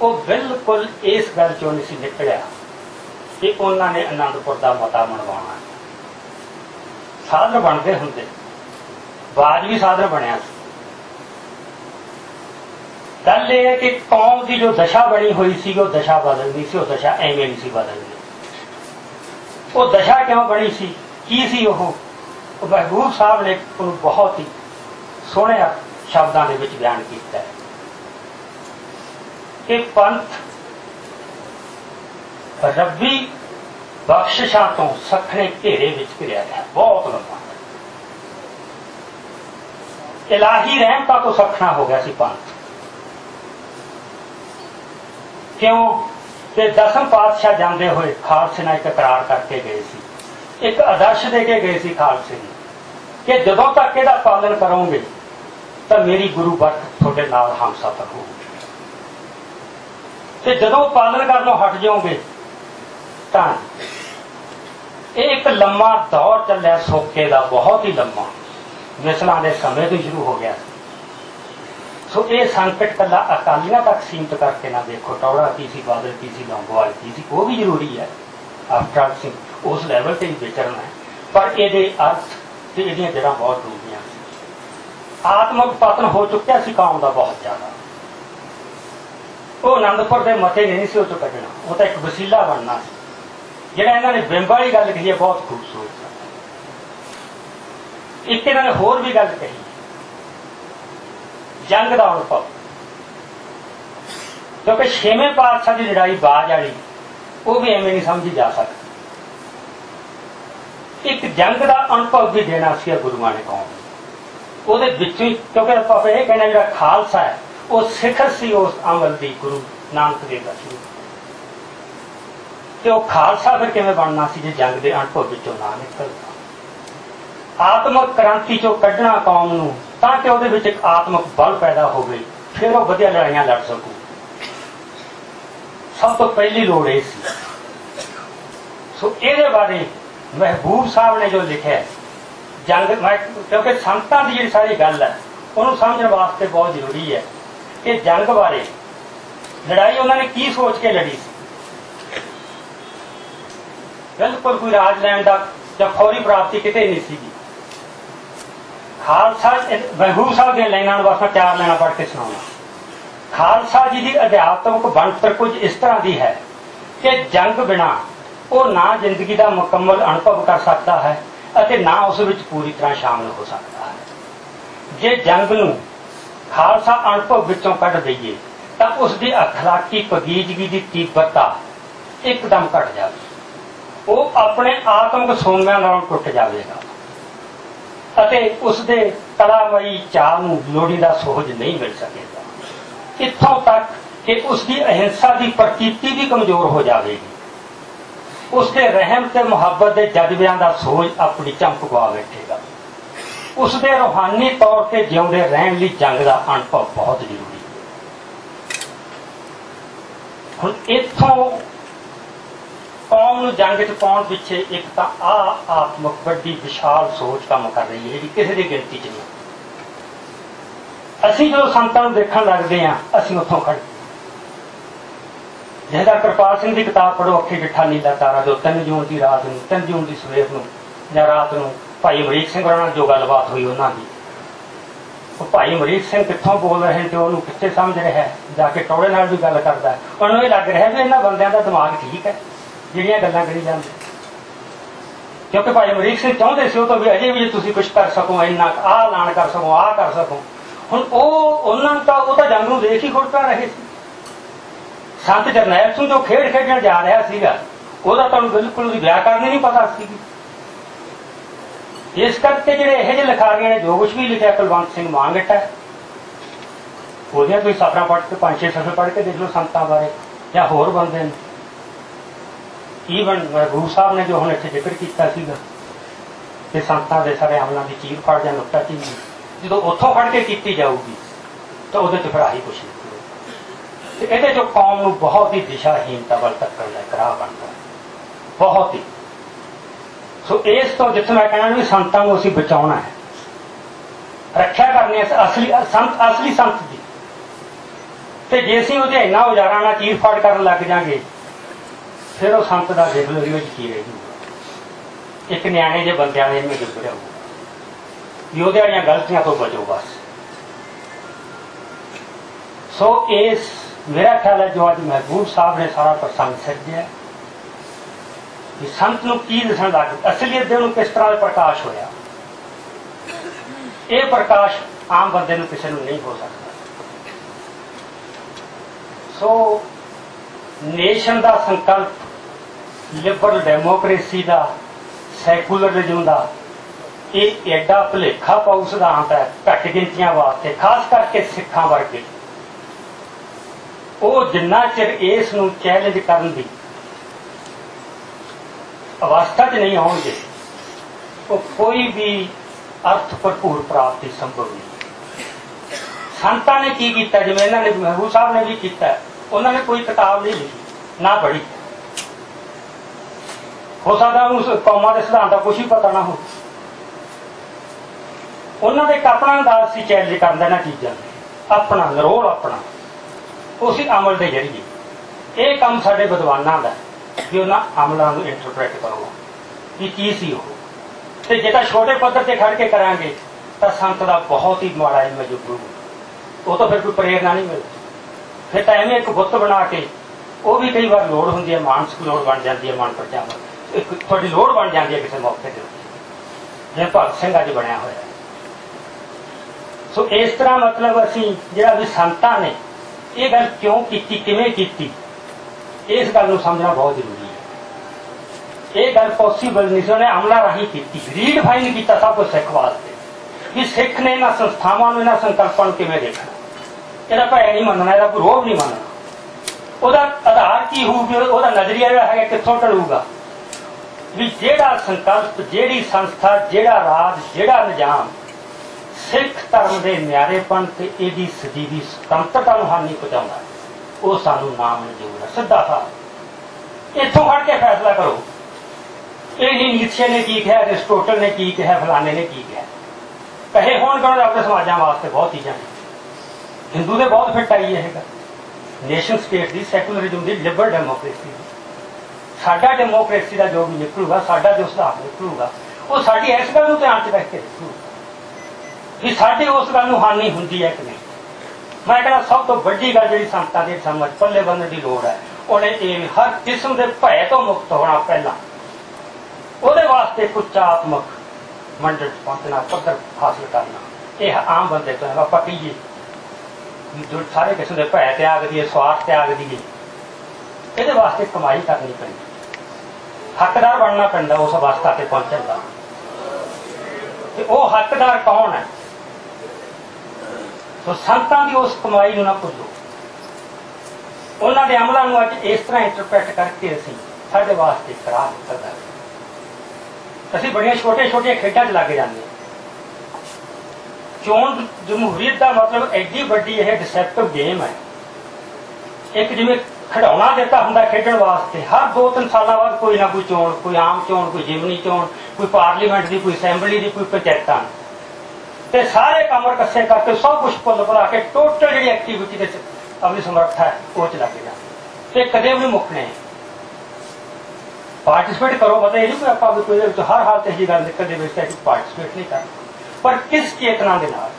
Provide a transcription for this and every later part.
वो बिल्कुल इस गल चो नहीं सी निकलिया कि उन्होंने आनंदपुर का मता मनवाना। साधन बनते होंगे, बाज भी साधन बनया। गल यह है कि कौम की जो दशा बनी हुई सी वो दशा बदलनी सी, वो दशा एवें नहीं सी बदलनी। वो दशा क्यों बनी सी, की सी वो महबूब साहब ने बहुत ही सोहने शब्दों के विच बयान किया है कि पंथ रब्बी बख्शिशां तो सखने घेरे विच घिरिया गया, बहुत लंबा इलाही रहमतां तो सखना हो गया सी पंथ। क्यों कि दसम पातशाह जाते हुए खालसे नाल एक करार करके गए सी, एक आदर्श दे के गए सी खालसे ने कि जदों तक इहदा पालन करोगे तो मेरी गुरु बरत थोड़े नाल हम सफर होगी, ते जदों पालन करनों हट जाओगे तो एक लम्मा दौर चलिया सोके का, बहुत ही लम्मा, मिसलों के समय तो शुरू हो गया। सो ये संकट कला अकालियां तक सीमित करके ना देखो, टौड़ा की सी, बादल की सी, लौंगोवाल की सी, वो भी जरूरी है, अवतार सिंह उस लैवल से ही विचरना है, पर ये अर्थ से ये जड़ा बहुत डूबियां। आत्मक पतन हो चुका सी कौम का बहुत ज्यादा। वो आनंदपुर के मते नहीं सी उस कटना, वो तो एक वसीला बनना सी। जिहड़ा इन्होंने बिंब वाली गल कही है बहुत खूबसूरत है। एक इन्होंने होर भी गल कही, जंग का अनुभव, क्योंकि छेवें पातशाह की लड़ाई बाज वाली वो भी एवं नहीं समझी जा सकती। एक जंग का अनुभव भी देना सी गुरुआं ने कौम, क्योंकि आप ये कहना जो खालसा है वो सिखर सी उस अमल की, गुरु नानक देव का शुरू। तो खालसा फिर किवें बनना सी जे जंग के अनुभव विचों ना निकलदा। आत्मक क्रांति चो कढ़ना कौम नूं ताकि उहदे विच एक आत्मक बल पैदा होवे, फिर वो वधिया लड़ाइयां लड़ सकू। सब तो पहली लोड़ ये सी। सो इहदे बारे महबूब साहब ने जो लिखा है जंग, क्योंकि संतां की जी सारी गल है उन्होंने समझने वास्ते बहुत जरूरी है कि जंग बारे लड़ाई उन्होंने की सोच के लड़ी सी। बिल्कुल कोई राज लैण का या फौरी प्राप्ति किते नहीं सी। खालसा महबूब साहब दी लाइनां वास्ते चार लाइनां पढ़ के सुनाऊंगा। खालसा जी की अध्यात्मक बनतर कुछ इस तरह की है कि जंग बिना वो ना जिंदगी का मुकम्मल अनुभव कर सकता है अते ना उस विच पूरी तरह शामिल हो सकता है। जे जंग नूं खालसा अनुभव विचों कढ़ दईए तो उसकी अखलाकी पगीजगी की तीव्रता एकदम घट जाए, वो अपने आत्मक सोमियां नालों टुट जाएगा अते उसके कलामई चाह नूं लोड़ीदा सोहज नहीं मिल सकेगा। इत्थों तक कि उसकी अहिंसा की प्रतीति भी कमजोर हो जाएगी, उसके रहम से मुहब्बत के जज्बियां का सोच अपनी चमक गवा बैठेगा। उसके रूहानी तौर पर जिउंदे रहन लई जंग का अनुभव बहुत जरूरी है। हुण इत्थों कौम नूं जंग च पाउण पिछे एक तो आत्मक वड्डी विशाल सोच काम कर रही है जी, किसी की गिनती च नहीं। असीं जो संतां नूं देखण लगदे हां असीं उत्थों खड़े, जिहदा कृपाल सिंह की किताब पढ़ो अखे डिठा नीला तारा, जो 3 जून की रात नूं 3 जून की सवेर नूं जां रात नूं भाई अमरीक सिंह होरां नाल जो गलबात हुई उन्हां दी, भाई अमरीक सिंह कित्थों बोल रहे हैं तो उन्होंने कित्थे समझ रहा है, जाके टौड़े नाल भी गल करदा है, उन्होंने ये लग रहा है भी इन्हां बंदियां दा दिमाग ठीक है जिहड़ियां गल्लां करी जांदे। क्योंकि भाई अमरीक सिंह चाहते सी तो भी अजे भी तुसीं कुछ कर सको, इन्ना आ ऐलान कर सको, आ कर सको। हुण उन्होंने तो जंग नूं देख ही खुश कर रहे सी। संत जरनैल सिंह जो खेड खेडण जा रहा सीगा ਉਹਦਾ ਤੁਹਾਨੂੰ बिल्कुल ਉਹਦੀ ਵਿਆਹ करनी नहीं पता सी। इस करके ਜਿਹੜੇ ਇਹੋ ਜਿਹੇ ਲਿਖਾਰੀਆਂ ਨੇ जो कुछ भी लिखा कुलवंत सिंह मांगट है ਉਹਦੀਆਂ कोई सफर पढ़ के 5-6 सफर पढ़ के देख लो संतां बारे या होर बंदे ने। ईवन महबूब साहब ने जो हुण इत्थे जिक्र किया कि संतां दे सारे अमलों की चीर फाड़ जां नुक्ता चीज़ जो उत्थों फड़ के की जाऊगी तो वो फिर आही कुछ नहीं। ये कौम नूं बहुत ही दिशाहीनता वाल तक्कण दा राह बनता है, बहुत ही। सो इस तो जिथे मैं कहना भी संतां नूं असीं बचाउणा है, रख्या करनी है असली संत की। ਤੇ ਜੇ ਅਸੀਂ ਉਹਦੇ ਇੰਨਾ ਉਜਾਰਾ ਨਾਲ ਚੀਰ ਫਾੜ ਕਰਨ ਲੱਗ ਜਾਾਂਗੇ ਫਿਰ ਉਹ ਸੰਤ ਦਾ ਦੇਖ ਲਓ ਵਿੱਚ ਕੀ ਰਹਿ ਜੂਗਾ। ਇੱਕ ਨਿਆਣੇ ਜਿਹੇ ਬੰਦਿਆਂ ਦੇ ਵਿੱਚ ਜੁੜ ਜਾਊਗਾ ਵੀ ਉਹਦੇ ਵਾਲੀਆਂ ਗਲਤੀਆਂ ਤੋਂ ਬਚੋ ਬਸ। ਸੋ ਇਸ मेरा ख्याल है जो अज महबूब साहब ने सारा प्रसंग सिरजिया कि संत नूं की दसन लग असलियत दे नूं किस तरह प्रकाश होया। ये प्रकाश आम बंदे नूं किसी नूं नहीं हो सकता। सो नेशन का संकल्प, लिबरल डेमोक्रेसी का, सैकुलरिज्म का, ये एडा भुलेखा पाऊ सिद्धांत है घट गिनतियां वास्ते, खास करके सिखां वर्गे। वो जिन्ना चिर इस नूं चैलेंज करन दी अवस्था च नहीं आउणगे वो कोई भी अर्थ भरपूर प्राप्ति संभव नहीं। संतां ने की कीता, जिवें इन्हां ने महबूब साहब ने भी कीता, उन्होंने कोई किताब नहीं लिखी ना पढ़ी। हो सकता उस कौमां दे सिद्धांत का कुछ ही पता ना हो। उन्होंने एक अपना अंदाज सी चैलेंज करदा इन्हां चीज़ां, अपना नरोल अपना उसी अमल के जरिए। ये काम साडे विद्वानां दा भी उन्हां अमलों को इंटरप्रेट करो कि की सी हो। ते जे तां छोटे पद्धर ते खड़ के करांगे तां संत दा बहुत ही माड़ा इमेज उभरूगा, वो तो फिर कोई प्रेरणा नहीं मिलती। फिर तां एवें एक बुत बना के वो भी कई बार लोड़ हुंदी है, मानसिक लोड़ बन जाती है, मन परचावन तुहाडी लोड़ बन जाती है किसी मौके ते, जिवें भगत सिंह अज बनिया होया। सो इस तरह मतलब असीं जिहड़ा भी संतां ने ये गल क्यों की, किवें कीती, इस गल नूं समझना बहुत जरूरी है। ये गल पॉसीबल नहीं सी, उन्हें अमला राही की, रीडिफाइन किया सब कुछ सिख वास्ते कि सिख ने इन्हां संस्थावां नूं, इन्हां संकल्पां नूं किवें देखना, इहदा भय नहीं मनना, इहदा कोई रोब नहीं मनना। उहदा आधार की होऊगी, उहदा नजरिया जिहड़ा है कित्थों ढलूगा भी जिहड़ा संकल्प, जिहड़ी संस्था, जिहड़ा राज, जिहड़ा निजाम सिख धर्म के न्यारेपन से एडी सजीवी स्वतंत्रता को हानि पहुंचाता वो सानू ना मंजूर है। सीधा था इतों खड़ के फैसला करो। ये नहीं नीत्शे ने की कहा, अरिस्टोटल ने की कहा, फलाने ने की कहा, कहे होण करो अपने समाजा वास्ते बहुत चीज़ां हिंदू के बहुत फिट आई है। नेशन स्टेट की, सैकुलरिज्म की, लिबरल डेमोक्रेसी की, साडा डेमोक्रेसी का जो भी निकलूगा, साडा जो सिद्धांत निकलूगा वो साडी इस गल नूं ध्यान च रख के निकलूगा कि साडी उस गल नूं हानि हुंदी है कि नहीं। मैं कहना सब तो वड्डी गल जिहड़ी संतां दी समझ पल्ले बन्नण दी लोड़ है, उन्हें हर किस्म के भय तो मुक्त होना पहला, उहदे वास्ते उच्चात्मक मंडल पहुंचना, पद्धर हासिल करना। यह आम बंदे तो है। आपां कहीए जो सारे किस्म के भय त्याग दिए, स्वार्थ त्याग दिए, ये वास्ते कमाई करनी पैंदी, हकदार बनना पैंदा उस अवस्था ते पहुंचण दा। वो हकदार कौन है? तो संतां दी उस कमाई नूं ना भुल्लो। उन्हां दे अमलां नूं अज इस तरह इंटरप्रेट करके असीं साडे वास्ते खराब निकलदा है। असीं बड़ियां छोटे छोटे खेडां च लग जांदे। चोण जमहूरीयत का मतलब एडी वड्डी यह डिसेप्टिव गेम है। एक जिवें खिडौना दिता हुंदा खेडण वास्ते, हर 2-3 साल बाद कोई ना कोई चोण, कोई आम चोण, कोई जिमनी चोण, कोई पार्लीमेंट की, कोई असैंबली की, कोई पंचायतां, ते सारे कमर कस्से करके सब कुछ भुल भुला के टोटल जी एक्टिविटी अपनी समर्था है वो च लग जाए, कदे भी मुकने। पार्टिसिपेट करो, पता नहीं कोई आप कोई हर हाल से गल निकलते पार्टिसिपेट नहीं करना, पर किस चेतना के नाल।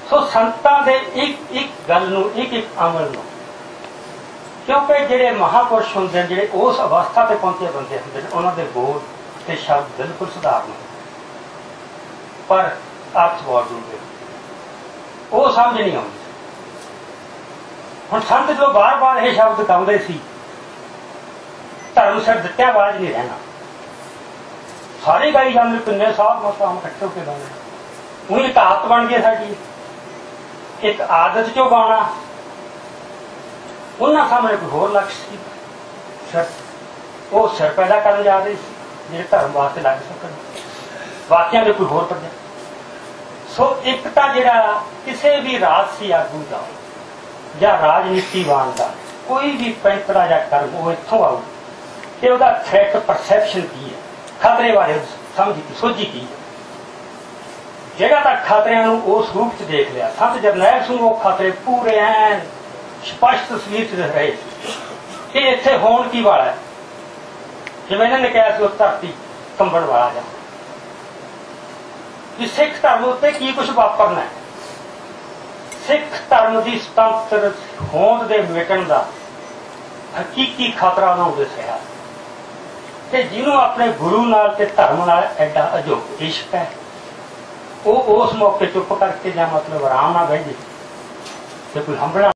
सो संतां दे एक एक गल नूं, एक एक अमल नूं, क्योंकि जिहड़े महापुरुष होंदे, जिहड़े उस अवस्था ते पहुंचे बंदे होंदे, उन्हां दे बोल ते शब्द बिल्कुल साधारण पर अर्थ बहुत डूंघे, वो समझ नहीं आउंदी। हुण संत जो बार बार ये शब्द गाउंदे सी, धर्म सिर दित्या आवाज नहीं रहना, सारे गाई जाते किन्ने साहब मकाम इकट्ठे होकर गाने, उन्हें एक आदत बन गई साड़ी, एक आदत चो गाना। उन्होंने सामने कोई होर लक्ष्य सिर, वो सिर पैदा करने जा रहे जो धर्म वास्ते लग सकन, वाकिया के कोई होर प्रोजेक्ट। सो एक तो जिहड़ा किसी भी राजसी आगू का या राजनीतिवान का कोई भी पैंतरा या कर्म वो इत्थों आऊ कि उसका थ्रैट परसैप्शन की है, खतरे बारे समझ की सोझी की है। ਜਿਹੜਾ ਤਾਂ ਖਤਰਿਆਂ ਨੂੰ ਉਸ ਰੂਪ ਚ ਦੇਖ ਲਿਆ। ਸੰਤ ਜਰਨੈਲ ਸਿੰਘ ਉਹ ਖਤਰੇ ਪੂਰੇ ਐਨ ਸਪਸ਼ਟ ਤਸਵੀਰ ਚ ਦਿਖ ਰਹੇ ਕਿ ਇੱਥੇ ਹੋਣ ਕੀ ਵਾਲਾ ਹੈ। ਜਿਵੇਂ ਇਹਨਾਂ ਨੇ ਕਿਹਾ ਸੀ, ਉਹ ਧਰਤੀ ਕੰਬਣ ਵਾਲਾ ਜਾਂ ਕਿ ਸਿੱਖ ਧਰਮ ਉੱਤੇ ਕੀ ਕੁਛ ਵਾਪਰਨਾ ਹੈ। ਸਿੱਖ ਧਰਮ ਦੀ ਸੁਤੰਤਰ ਹੋਂਦ ਦੇ ਮਿਟਣ ਦਾ ਹਕੀਕੀ ਖਤਰਾ ਉਹਨਾਂ ਨੂੰ ਦਿਸ ਰਿਹਾ ਤੇ ਜਿਹਨੂੰ ਆਪਣੇ ਗੁਰੂ ਨਾਲ ਤੇ ਧਰਮ ਨਾਲ ਐਡਾ ਅਜੋਕ ਇਸ਼ਕ ਹੈ, ਉਹ ਉਸ ਮੌਕੇ ਚੁੱਪ ਕਰਕੇ ਜਾਂ ਮਤਲਬ ਆਰਾਮ ਨਾਲ ਬਹਿ ਜੇ ਤੇ ਕੋਈ ਹੰਭਣਾ